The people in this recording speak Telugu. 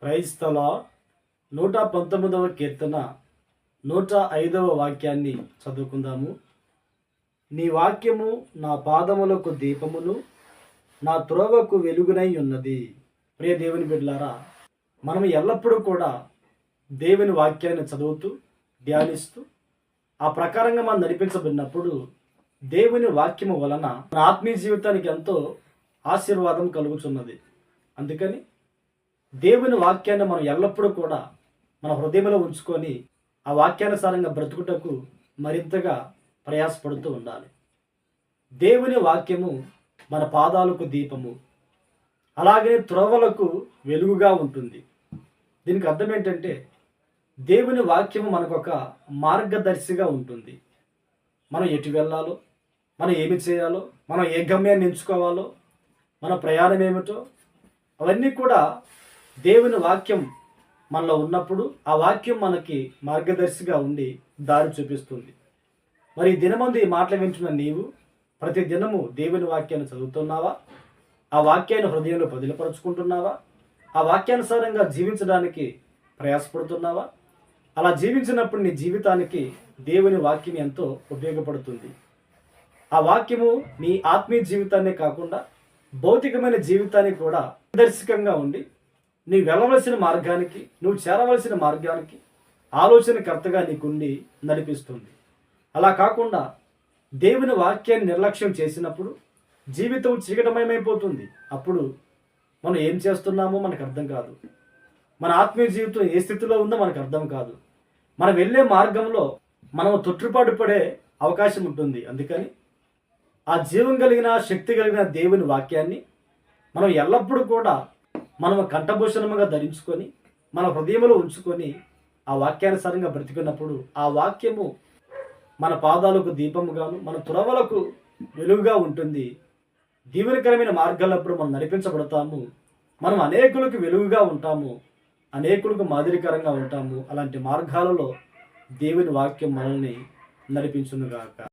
Praise the lord. 119వ కీర్తన 105వ వాక్యాన్ని చదువుకుందాము. నీ వాక్యము నా పాదములకు దీపమును, నా త్రోవకు వెలుగునై ఉన్నది. ప్రియ దేవుని బిడ్డలారా, మనం ఎల్లప్పుడూ కూడా దేవుని వాక్యాన్ని చదువుతూ ధ్యానిస్తూ ఆ ప్రకారంగా మనం నడిపించబడినప్పుడు దేవుని వాక్యము వలన మన ఆత్మీయ జీవితానికి ఎంతో ఆశీర్వాదం కలుగుతున్నది. అందుకని దేవుని వాక్యాన్ని మనం ఎల్లప్పుడూ కూడా మన హృదయంలో ఉంచుకొని ఆ వాక్యానుసారంగా బ్రతుకుటకు మరింతగా ప్రయాసపడుతూ ఉండాలి. దేవుని వాక్యము మన పాదాలకు దీపము, అలాగే త్రోవలకు వెలుగుగా ఉంటుంది. దీనికి అర్థం ఏంటంటే దేవుని వాక్యము మనకొక మార్గదర్శిగా ఉంటుంది. మనం ఎటు వెళ్ళాలో, మనం ఏమి చేయాలో, మనం ఏ గమ్యాన్ని ఎంచుకోవాలో, మన ప్రయాణం ఏమిటో అవన్నీ కూడా దేవుని వాక్యం మనలో ఉన్నప్పుడు ఆ వాక్యం మనకి మార్గదర్శిగా ఉండి దారి చూపిస్తుంది. మరి ఈ దినమందు ఈ మాటలు వింటున్న నీవు ప్రతి దినము దేవుని వాక్యాన్ని చదువుతున్నావా? ఆ వాక్యాన్ని హృదయంలో బదిలపరుచుకుంటున్నావా? ఆ వాక్యానుసారంగా జీవించడానికి ప్రయాసపడుతున్నావా? అలా జీవించినప్పుడు నీ జీవితానికి దేవుని వాక్యం ఎంతో ఉపయోగపడుతుంది. ఆ వాక్యము నీ ఆత్మీయ జీవితాన్నే కాకుండా భౌతికమైన జీవితానికి కూడా దర్శకంగా ఉండి నీవు వెళ్ళవలసిన మార్గానికి, నువ్వు చేరవలసిన మార్గానికి ఆలోచనకర్తగా నీకుండి నడిపిస్తుంది. అలా కాకుండా దేవుని వాక్యాన్ని నిర్లక్ష్యం చేసినప్పుడు జీవితం చీకటమయమైపోతుంది. అప్పుడు మనం ఏం చేస్తున్నామో మనకు అర్థం కాదు. మన ఆత్మీయ జీవితం ఏ స్థితిలో ఉందో మనకు అర్థం కాదు. మనం వెళ్ళే మార్గంలో మనం తొట్టుపాటు పడే అవకాశం ఉంటుంది. అందుకని ఆ జీవం కలిగిన, శక్తి కలిగిన దేవుని వాక్యాన్ని మనం ఎల్లప్పుడూ కూడా మనము కంఠభూషణముగా ధరించుకొని మన హృదయంలో ఉంచుకొని ఆ వాక్యానుసారంగా బ్రతికినప్పుడు ఆ వాక్యము మన పాదాలకు దీపముగాను, మన త్రోవలకు వెలుగుగా ఉంటుంది. దీవెనకరమైన మార్గాలప్పుడు మనం నడిపించబడతాము. మనం అనేకులకు వెలుగుగా ఉంటాము, అనేకులకు మాదిరికరంగా ఉంటాము. అలాంటి మార్గాలలో దేవుని వాక్యం మనల్ని నడిపించునుగాక.